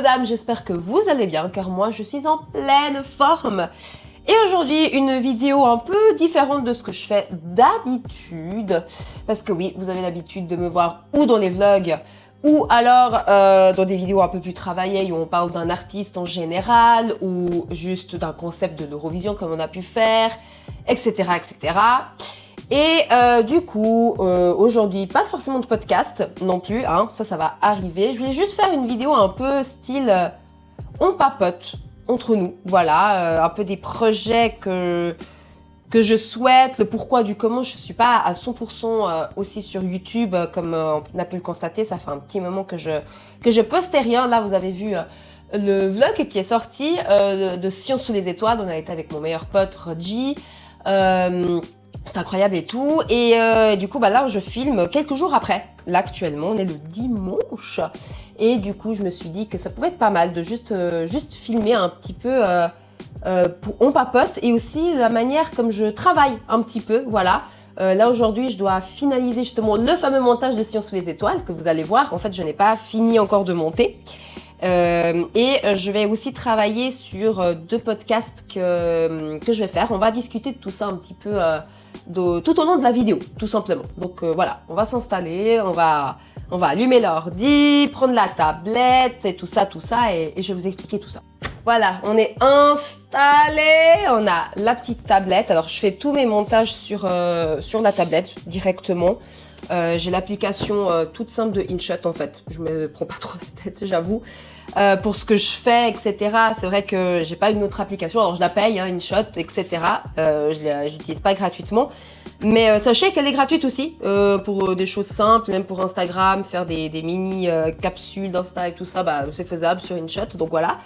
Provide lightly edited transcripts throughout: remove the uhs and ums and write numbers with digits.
dames, j'espère que vous allez bien car moi je suis en pleine forme. Et aujourd'hui, une vidéo un peu différente de ce que je fais d'habitude. Parce que oui, vous avez l'habitude de me voir ou dans les vlogs ou alors dans des vidéos un peu plus travaillées où on parle d'un artiste en général ou juste d'un concept de l'Eurovision comme on a pu faire, etc. etc. Et du coup, aujourd'hui, pas forcément de podcast non plus, hein, ça va arriver. Je voulais juste faire une vidéo un peu style on papote entre nous, voilà, un peu des projets que je souhaite, le pourquoi du comment. Je suis pas à 100% aussi sur YouTube, comme on a pu le constater, ça fait un petit moment que je postais rien. Là, vous avez vu le vlog qui est sorti de Science sous les étoiles, on a été avec mon meilleur pote Rodji. C'est incroyable et tout. Et du coup, bah là, je filme quelques jours après. Là, actuellement, on est le dimanche. Et du coup, je me suis dit que ça pouvait être pas mal de juste filmer un petit peu on papote. Et aussi la manière comme je travaille un petit peu, voilà. Là, aujourd'hui, je dois finaliser justement le fameux montage de Science sous les étoiles que vous allez voir. En fait, je n'ai pas fini encore de monter. Je vais aussi travailler sur 2 podcasts que je vais faire. On va discuter de tout ça un petit peu tout au long de la vidéo, tout simplement. Donc voilà, on va s'installer, on va allumer l'ordi, prendre la tablette et tout ça, et je vais vous expliquer tout ça. Voilà, on est installé, on a la petite tablette. Alors je fais tous mes montages sur la tablette directement. J'ai l'application toute simple de InShot en fait. Je me prends pas trop la tête, j'avoue. Pour ce que je fais, etc. C'est vrai que j'ai pas une autre application. Alors je la paye, hein, InShot, etc. Je l'utilise pas gratuitement. Mais sachez qu'elle est gratuite aussi pour des choses simples, même pour Instagram, faire des mini capsules d'Insta et tout ça, bah, c'est faisable sur InShot, donc voilà.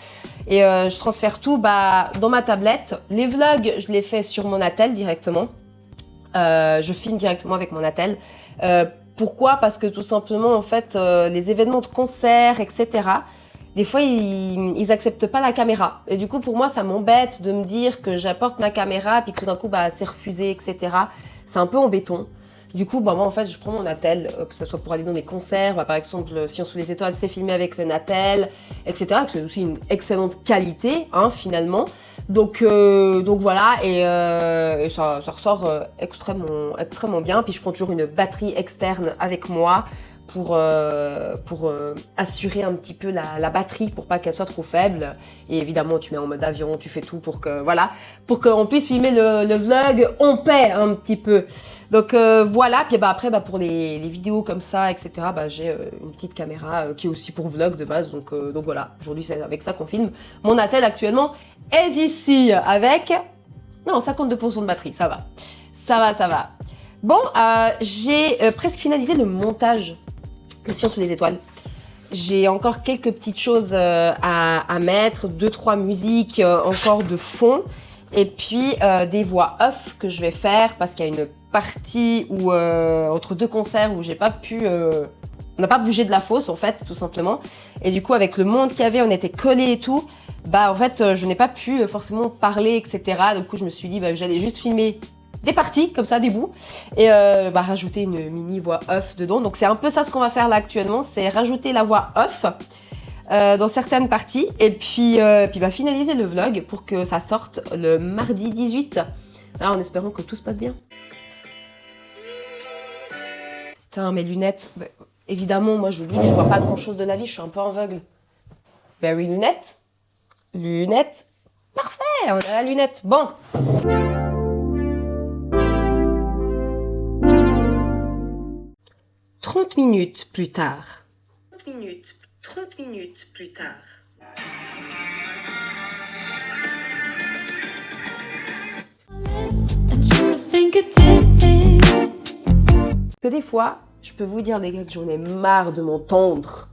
Et je transfère tout dans ma tablette. Les vlogs, je les fais sur mon attel directement. Je filme directement avec mon attel. Pourquoi? Parce que tout simplement, en fait, les événements de concert, etc., des fois, ils acceptent pas la caméra. Et du coup, pour moi, ça m'embête de me dire que j'apporte ma caméra, puis que tout d'un coup, bah, c'est refusé, etc. C'est un peu embêtant. Du coup, bah, moi, en fait, je prends mon Natel, que ce soit pour aller dans des concerts, bah, par exemple, Science sous les étoiles, c'est filmé avec le Natel, etc. Que c'est aussi une excellente qualité, hein, finalement. Donc voilà, et ça ressort extrêmement bien. Puis je prends toujours une batterie externe avec moi pour assurer un petit peu la batterie pour pas qu'elle soit trop faible. Et évidemment, tu mets en mode avion, tu fais tout pour qu'on puisse filmer le vlog en paix un petit peu. Donc voilà, puis bah après pour les vidéos comme ça, etc. Bah j'ai une petite caméra qui est aussi pour vlog de base. Donc voilà, aujourd'hui c'est avec ça qu'on filme. Mon attel actuellement est ici avec 52% de batterie, ça va. Bon, j'ai presque finalisé le montage de Science sous les étoiles. J'ai encore quelques petites choses à mettre, 2-3 musiques encore de fond, et puis des voix off que je vais faire parce qu'il y a une partie où entre 2 concerts où j'ai pas pu, on n'a pas bougé de la fosse en fait, tout simplement. Et du coup, avec le monde qu'il y avait, on était collés et tout. Bah en fait, je n'ai pas pu forcément parler, etc. Du coup, je me suis dit que j'allais juste filmer des parties, comme ça, des bouts, et rajouter une mini voix off dedans. Donc c'est un peu ça ce qu'on va faire là actuellement, c'est rajouter la voix off dans certaines parties, et puis finaliser le vlog pour que ça sorte le mardi 18, alors, en espérant que tout se passe bien. Tiens, mes lunettes, évidemment, moi je vous dis que je vois pas grand chose de la vie, je suis un peu aveugle. Very lunettes. Lunettes, parfait, on a la lunette, bon. « 30 minutes plus tard. 30 minutes plus tard. Que des fois, je peux vous dire les gars que j'en ai marre de m'entendre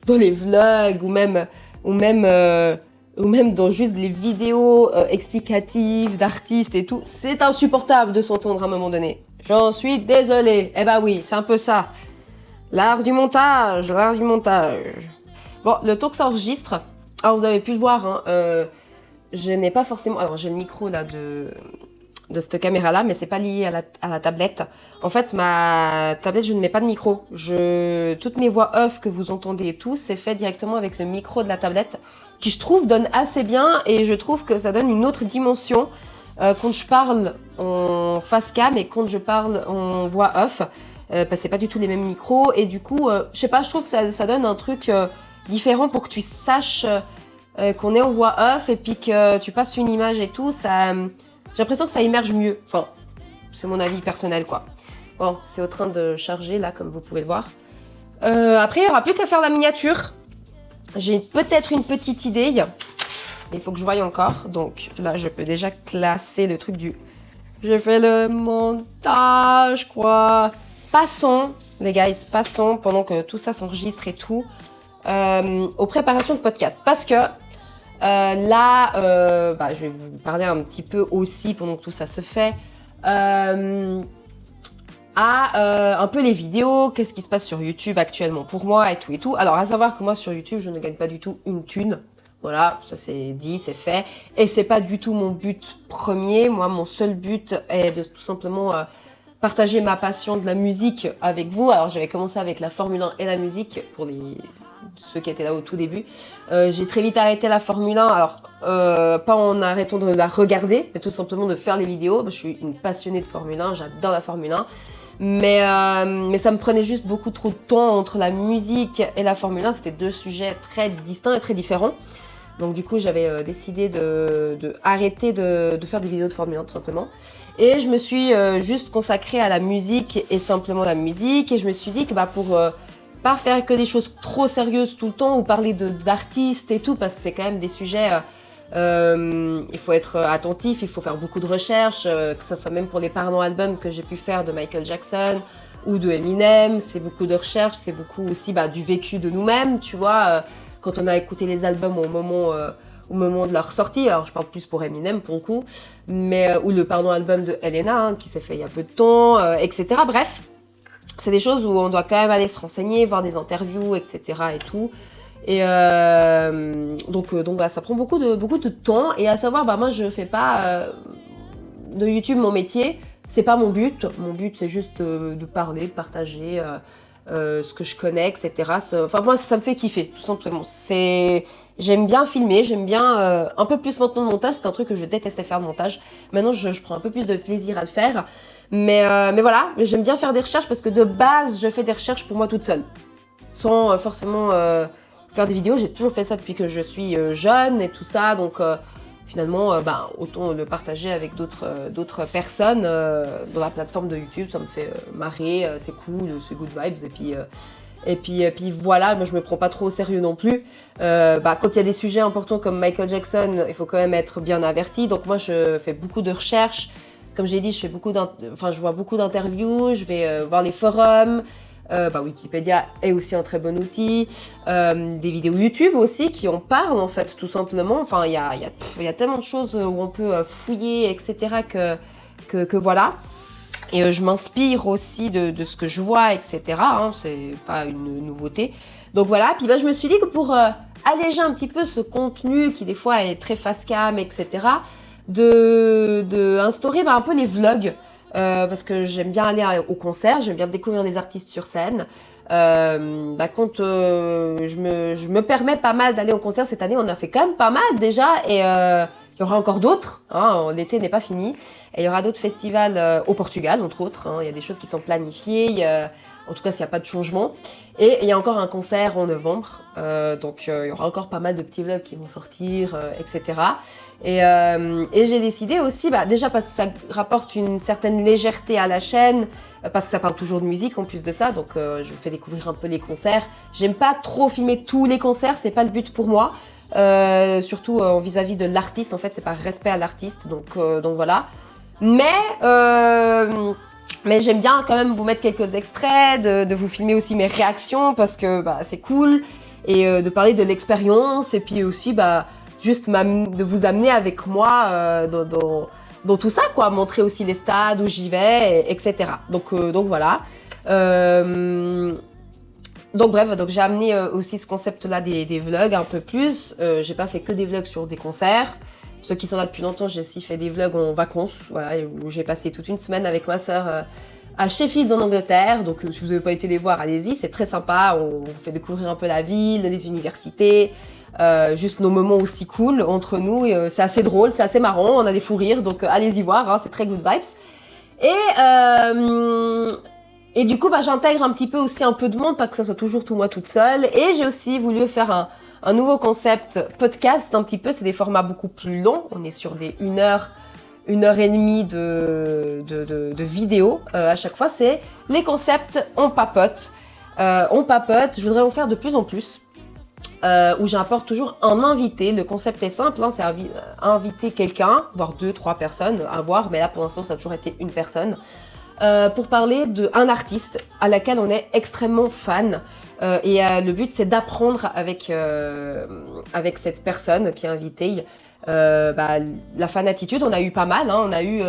dans les vlogs ou même dans juste les vidéos explicatives d'artistes et tout. C'est insupportable de s'entendre à un moment donné. J'en suis désolée. Eh bah oui, c'est un peu ça. L'art du montage. Bon, le temps que ça enregistre, alors vous avez pu le voir, hein, je n'ai pas forcément... Alors j'ai le micro là de cette caméra-là, mais c'est pas lié à la tablette. En fait, ma tablette, je ne mets pas de micro. Toutes mes voix off que vous entendez et tout, c'est fait directement avec le micro de la tablette, qui je trouve donne assez bien, et je trouve que ça donne une autre dimension quand je parle en face cam et quand je parle en voix off. Parce que c'est pas du tout les mêmes micros, et du coup, je sais pas, je trouve que ça donne un truc différent pour que tu saches qu'on est en voix off, et puis que tu passes une image et tout, j'ai l'impression que ça immerge mieux. Enfin, c'est mon avis personnel, quoi. Bon, c'est en train de charger, là, comme vous pouvez le voir. Après, il n'y aura plus qu'à faire la miniature. J'ai peut-être une petite idée. Il faut que je voie encore. Donc là, je peux déjà classer le truc du... J'ai fait le montage, quoi. Passons, les guys, passons, pendant que tout ça s'enregistre et tout, aux préparations de podcast. Parce que... je vais vous parler un petit peu aussi pendant que tout ça se fait un peu les vidéos, qu'est-ce qui se passe sur YouTube actuellement pour moi et tout et tout. Alors à savoir que moi sur YouTube je ne gagne pas du tout une thune, voilà, ça c'est dit, c'est fait, et c'est pas du tout mon but premier. Moi mon seul but est de tout simplement partager ma passion de la musique avec vous. Alors j'avais commencé avec la Formule 1 et la musique pour ceux qui étaient là au tout début. J'ai très vite arrêté la Formule 1, alors pas en arrêtant de la regarder, mais tout simplement de faire les vidéos. Je suis une passionnée de Formule 1, j'adore la Formule 1, mais ça me prenait juste beaucoup trop de temps entre la musique et la Formule 1, c'était deux sujets très distincts et très différents. Donc du coup j'avais décidé de arrêter de faire des vidéos de Formule 1 tout simplement. Et je me suis juste consacrée à la musique et simplement la musique, et je me suis dit que pour... pas faire que des choses trop sérieuses tout le temps, ou parler d'artistes et tout, parce que c'est quand même des sujets, il faut être attentif, il faut faire beaucoup de recherches, que ce soit même pour les parents albums que j'ai pu faire de Michael Jackson ou de Eminem, c'est beaucoup de recherches, c'est beaucoup aussi du vécu de nous-mêmes, tu vois, quand on a écouté les albums au moment de leur sortie. Alors je parle plus pour Eminem pour le coup, mais ou le pardon album de Helena qui s'est fait il y a peu de temps, etc. Bref. C'est des choses où on doit quand même aller se renseigner, voir des interviews, etc. et tout. Et donc ça prend beaucoup de temps. Et à savoir, moi je fais pas de YouTube mon métier. C'est pas mon but. Mon but c'est juste de parler, de partager ce que je connais, etc. Enfin moi ça me fait kiffer, tout simplement. J'aime bien filmer, j'aime bien un peu plus maintenant le montage. C'est un truc que je détestais faire, le montage. Maintenant je prends un peu plus de plaisir à le faire. Mais voilà, j'aime bien faire des recherches parce que de base, je fais des recherches pour moi toute seule. Sans forcément faire des vidéos. J'ai toujours fait ça depuis que je suis jeune et tout ça. Donc finalement, autant le partager avec d'autres personnes dans la plateforme de YouTube. Ça me fait marrer, c'est cool, c'est good vibes. Et puis voilà, moi je me prends pas trop au sérieux non plus. Quand il y a des sujets importants comme Michael Jackson, il faut quand même être bien averti. Donc moi je fais beaucoup de recherches. Comme j'ai dit, je vois beaucoup d'interviews, je vais voir les forums, Wikipédia est aussi un très bon outil, des vidéos YouTube aussi qui en parlent en fait, tout simplement. Enfin, il y a tellement de choses où on peut fouiller, etc. que voilà. Et je m'inspire aussi de ce que je vois, etc. C'est pas une nouveauté. Donc voilà, puis je me suis dit que pour alléger un petit peu ce contenu qui des fois est très face cam, etc., de instaurer un peu les vlogs, parce que j'aime bien aller au concert, j'aime bien découvrir des artistes sur scène. Quand je me permets pas mal d'aller au concert cette année, on a fait quand même pas mal déjà, et il y aura encore d'autres, l'été n'est pas fini, et il y aura d'autres festivals au Portugal entre autres, il y a des choses qui sont planifiées, en tout cas s'il n'y a pas de changement. Et il y a encore un concert en novembre, donc il y aura encore pas mal de petits vlogs qui vont sortir, etc. Et j'ai décidé aussi, déjà parce que ça rapporte une certaine légèreté à la chaîne, parce que ça parle toujours de musique en plus de ça, donc je vous fais découvrir un peu les concerts. J'aime pas trop filmer tous les concerts, c'est pas le but pour moi, surtout vis-à-vis de l'artiste, en fait c'est par respect à l'artiste, donc voilà. Mais j'aime bien quand même vous mettre quelques extraits, de vous filmer aussi mes réactions parce que c'est cool, et de parler de l'expérience, et puis aussi juste de vous amener avec moi dans tout ça, quoi, montrer aussi les stades où j'y vais, etc. Donc voilà. Donc bref, j'ai amené aussi ce concept-là des vlogs un peu plus. J'ai pas fait que des vlogs sur des concerts, ceux qui sont là depuis longtemps, j'ai aussi fait des vlogs en vacances, voilà, où j'ai passé toute une semaine avec ma sœur à Sheffield en Angleterre. Donc si vous n'avez pas été les voir, allez-y, c'est très sympa. On vous fait découvrir un peu la ville, les universités, juste nos moments aussi cool entre nous. C'est assez drôle, c'est assez marrant, on a des fous rires, donc allez-y voir, hein, c'est très good vibes. Et du coup, j'intègre un petit peu aussi un peu de monde, pas que ça soit toujours tout moi toute seule. Et j'ai aussi voulu faire un nouveau concept podcast, un petit peu. C'est des formats beaucoup plus longs. On est sur des 1 heure et demie de vidéos à chaque fois. C'est les concepts on papote. Je voudrais en faire de plus en plus. Où j'apporte toujours un invité. Le concept est simple, hein, c'est inviter quelqu'un, voire 2-3 personnes à voir. Mais là, pour l'instant, ça a toujours été une personne. Pour parler d'un artiste à laquelle on est extrêmement fan. Le but, c'est d'apprendre avec cette personne qui est invitée. La fan-attitude, on a eu pas mal. Hein. On a eu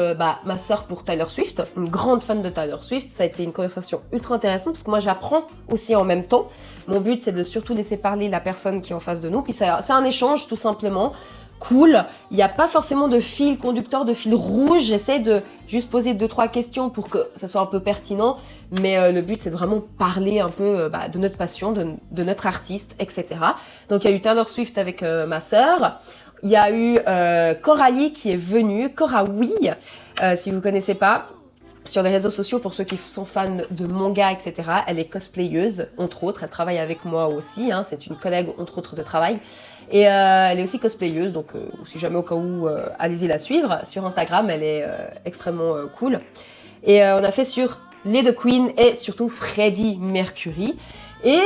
ma sœur pour Taylor Swift, une grande fan de Taylor Swift. Ça a été une conversation ultra intéressante parce que moi, j'apprends aussi en même temps. Mon but, c'est de surtout laisser parler la personne qui est en face de nous. Puis c'est un échange, tout simplement. Cool, il n'y a pas forcément de fil conducteur, de fil rouge. J'essaie de juste poser 2-3 questions pour que ça soit un peu pertinent, mais le but c'est de vraiment parler un peu de notre passion, de notre artiste, etc. Donc il y a eu Taylor Swift avec ma sœur, il y a eu Coralie qui est venue, Coralie, si vous connaissez pas, sur les réseaux sociaux pour ceux qui sont fans de manga, etc. Elle est cosplayeuse, entre autres, elle travaille avec moi aussi, hein, c'est une collègue entre autres de travail. Et elle est aussi cosplayeuse, donc si jamais au cas où, allez-y la suivre. Sur Instagram, elle est extrêmement cool. Et on a fait sur les The Queen et surtout Freddie Mercury. Et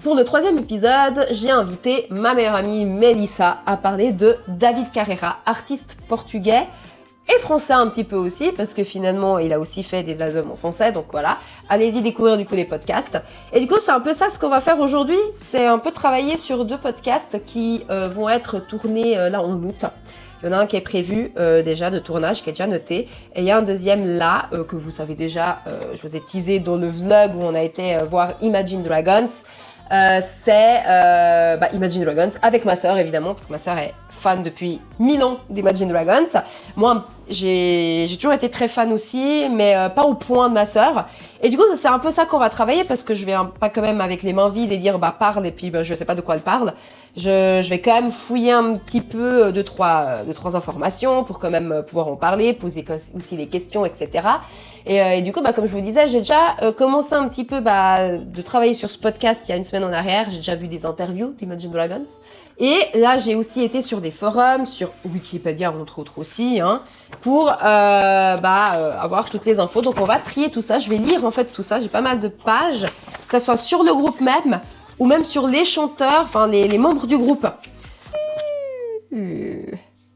pour le 3e épisode, j'ai invité ma meilleure amie Melissa à parler de David Carreira, artiste portugais et français un petit peu aussi, parce que finalement, il a aussi fait des albums en français, donc voilà. Allez-y découvrir du coup les podcasts. Et du coup, c'est un peu ça ce qu'on va faire aujourd'hui, c'est un peu travailler sur 2 podcasts qui vont être tournés là en août. Il y en a un qui est prévu déjà de tournage, qui est déjà noté, et il y a un deuxième là, que vous savez déjà, je vous ai teasé dans le vlog où on a été voir Imagine Dragons. C'est Imagine Dragons avec ma sœur évidemment, parce que ma sœur est fan depuis 1000 ans d'Imagine Dragons. Moi, j'ai toujours été très fan aussi, mais pas au point de ma sœur. Et du coup, c'est un peu ça qu'on va travailler, parce que je vais pas quand même avec les mains vides et dire parle, et puis je sais pas de quoi elle parle. Je vais quand même fouiller un petit peu de trois informations pour quand même pouvoir en parler, poser aussi les questions, etc. Et du coup, comme je vous disais, j'ai déjà commencé un petit peu de travailler sur ce podcast il y a une semaine en arrière. J'ai déjà vu des interviews d'Imagine Dragons. Et là, j'ai aussi été sur des forums, sur Wikipédia, entre autres aussi, hein, pour avoir toutes les infos. Donc, on va trier tout ça. Je vais lire, en fait, tout ça. J'ai pas mal de pages, que ça soit sur le groupe même, ou même sur les chanteurs, enfin, les membres du groupe.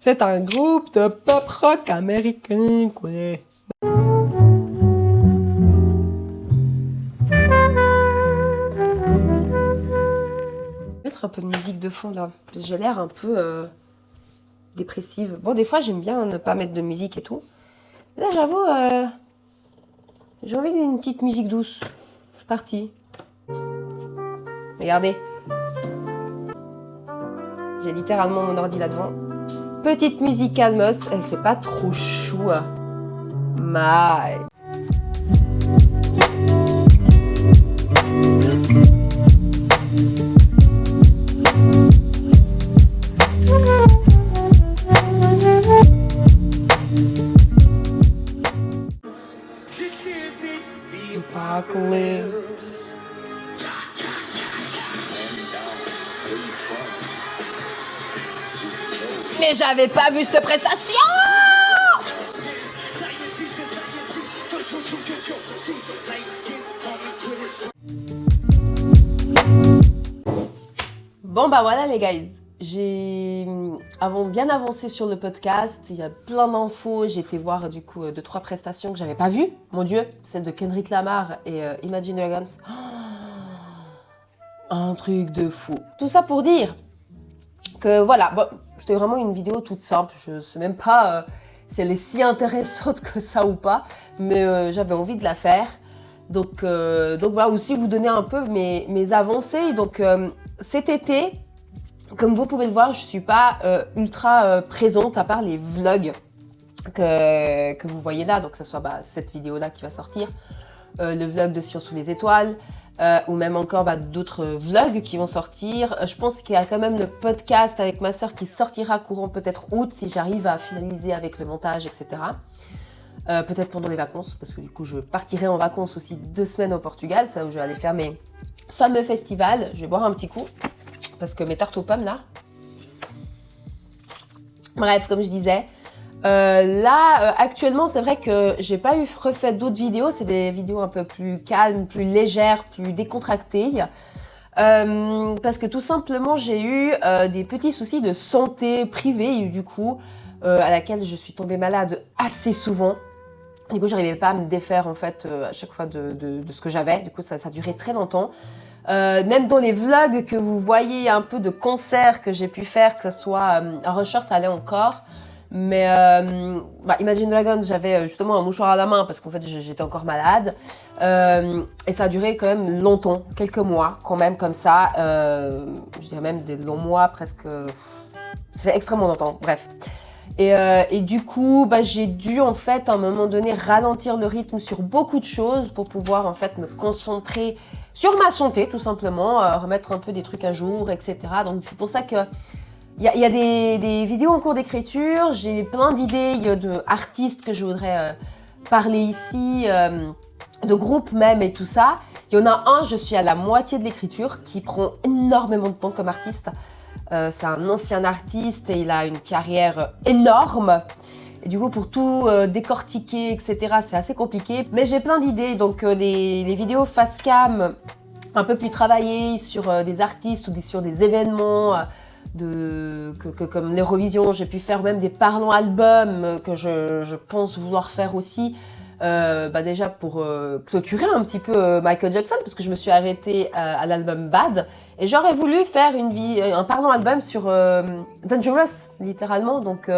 C'est un groupe de pop rock américain, quoi. Mettre un peu de musique de fond là, parce que j'ai l'air un peu dépressive. Bon, des fois j'aime bien ne pas mettre de musique et tout. Là, j'avoue, j'ai envie d'une petite musique douce. C'est parti. Regardez. J'ai littéralement mon ordi là devant. Petite musique calmos, et c'est pas trop chou. My. Apocalypse. Mais j'avais pas vu cette prestation! Bon voilà les guys, j'ai bien avancé sur le podcast, il y a plein d'infos, j'ai été voir du coup 2-3 prestations que j'avais pas vues, mon dieu, celle de Kendrick Lamar et Imagine Dragons. Un truc de fou. Tout ça pour dire que voilà, c'était vraiment une vidéo toute simple, je sais même pas si elle est si intéressante que ça ou pas, mais j'avais envie de la faire. Donc voilà, aussi vous donner un peu mes avancées. Donc cet été, comme vous pouvez le voir, je suis pas ultra présente à part les vlogs que vous voyez là, donc que ce soit cette vidéo là qui va sortir, le vlog de Science sous les étoiles, ou même encore d'autres vlogs qui vont sortir. Je pense qu'il y a quand même le podcast avec ma soeur qui sortira courant peut-être août si j'arrive à finaliser avec le montage, etc. Peut-être pendant les vacances, parce que du coup je partirai en vacances aussi 2 semaines au Portugal, c'est là où je vais aller faire mes fameux festivals. Je vais boire un petit coup, parce que mes tartes aux pommes là. Bref, comme je disais, actuellement, c'est vrai que j'ai pas refait d'autres vidéos. C'est des vidéos un peu plus calmes, plus légères, plus décontractées. Parce que tout simplement, j'ai eu des petits soucis de santé privée, du coup, à laquelle je suis tombée malade assez souvent. Du coup, j'arrivais pas à me défaire, en fait, à chaque fois de ce que j'avais. Du coup, ça a duré très longtemps. Même dans les vlogs que vous voyez, un peu de concerts que j'ai pu faire, que ce soit à Rusher, ça allait encore. Mais Imagine Dragons, j'avais justement un mouchoir à la main parce qu'en fait j'étais encore malade. Et ça a duré quand même longtemps, quelques mois quand même comme ça. Je dirais même des longs mois, presque. Ça fait extrêmement longtemps, bref. Et du coup, j'ai dû en fait à un moment donné ralentir le rythme sur beaucoup de choses pour pouvoir en fait me concentrer sur ma santé tout simplement, remettre un peu des trucs à jour, etc. Donc c'est pour ça que il y a des vidéos en cours d'écriture, j'ai plein d'idées d'artistes que je voudrais parler ici, de groupes même et tout ça. Il y en a un, je suis à la moitié de l'écriture, qui prend énormément de temps comme artiste. C'est un ancien artiste et il a une carrière énorme. Et du coup, pour tout décortiquer, etc., c'est assez compliqué. Mais j'ai plein d'idées, donc les vidéos face cam, un peu plus travaillées sur des artistes ou sur des événements, comme l'Eurovision, j'ai pu faire même des parlons albums que je pense vouloir faire aussi, déjà pour clôturer un petit peu Michael Jackson, parce que je me suis arrêtée à l'album Bad, et j'aurais voulu faire un parlons album sur Dangerous, littéralement, donc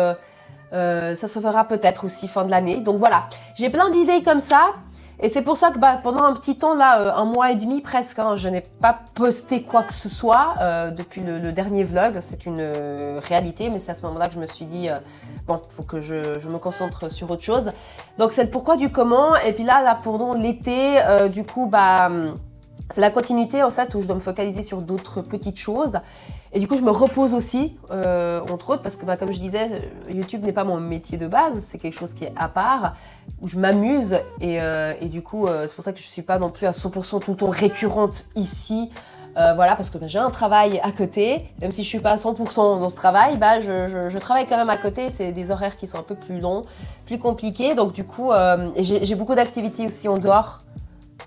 ça se fera peut-être aussi fin de l'année. Donc voilà, j'ai plein d'idées comme ça. Et c'est pour ça que pendant un petit temps, là, 1 mois et demi presque, je n'ai pas posté quoi que ce soit depuis le dernier vlog. C'est une réalité, mais c'est à ce moment-là que je me suis dit, bon, il faut que je me concentre sur autre chose. Donc c'est le pourquoi du comment. Et puis là pendant l'été, du coup, c'est la continuité en fait où je dois me focaliser sur d'autres petites choses. Et du coup, je me repose aussi, entre autres, parce que comme je disais, YouTube n'est pas mon métier de base, c'est quelque chose qui est à part, où je m'amuse. Et du coup, c'est pour ça que je ne suis pas non plus à 100% tout le temps récurrente ici. Voilà, parce que j'ai un travail à côté, même si je ne suis pas à 100% dans ce travail, je travaille quand même à côté. C'est des horaires qui sont un peu plus longs, plus compliqués. Donc du coup, et j'ai beaucoup d'activités aussi en dehors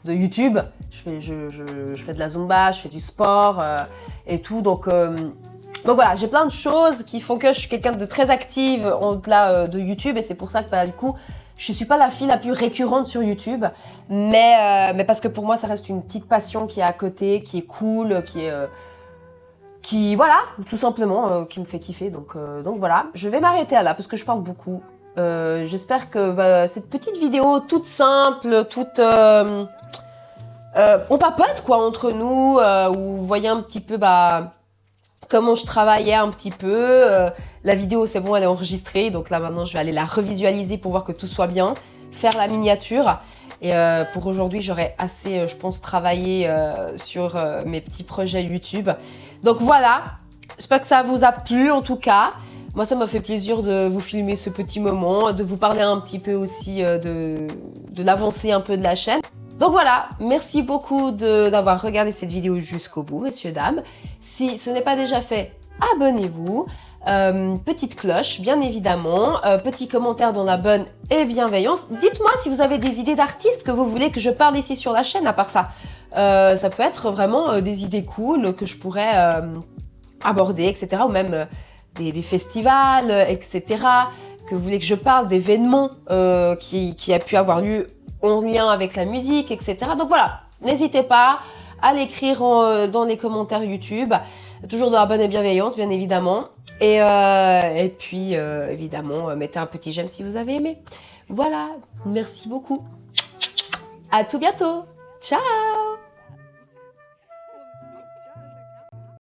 de YouTube. Je fais de la Zumba, je fais du sport et tout. Donc voilà, j'ai plein de choses qui font que je suis quelqu'un de très active au-delà de YouTube. Et c'est pour ça que du coup, je ne suis pas la fille la plus récurrente sur YouTube. Mais parce que pour moi, ça reste une petite passion qui est à côté, qui est cool, qui voilà, tout simplement, qui me fait kiffer. Donc voilà, je vais m'arrêter là parce que je parle beaucoup. J'espère que cette petite vidéo toute simple, toute... on papote quoi entre nous, où vous voyez un petit peu comment je travaillais un petit peu. La vidéo c'est bon, elle est enregistrée, donc là maintenant je vais aller la revisualiser pour voir que tout soit bien, faire la miniature. Et pour aujourd'hui j'aurai assez, je pense, travaillé sur mes petits projets YouTube. Donc voilà, j'espère que ça vous a plu en tout cas. Moi, ça m'a fait plaisir de vous filmer ce petit moment, de vous parler un petit peu aussi de l'avancée un peu de la chaîne. Donc voilà, merci beaucoup d'avoir regardé cette vidéo jusqu'au bout, messieurs, dames. Si ce n'est pas déjà fait, abonnez-vous. Petite cloche, bien évidemment. Petit commentaire dans la bonne et bienveillance. Dites-moi si vous avez des idées d'artistes que vous voulez que je parle ici sur la chaîne, à part ça. Ça peut être vraiment des idées cool que je pourrais aborder, etc. Ou même... des festivals, etc. Que vous voulez que je parle d'événements qui a pu avoir lieu en lien avec la musique, etc. Donc voilà, n'hésitez pas à l'écrire dans les commentaires YouTube, toujours dans la bonne et bienveillance, bien évidemment. Et puis, évidemment, mettez un petit j'aime si vous avez aimé. Voilà, merci beaucoup. À tout bientôt. Ciao!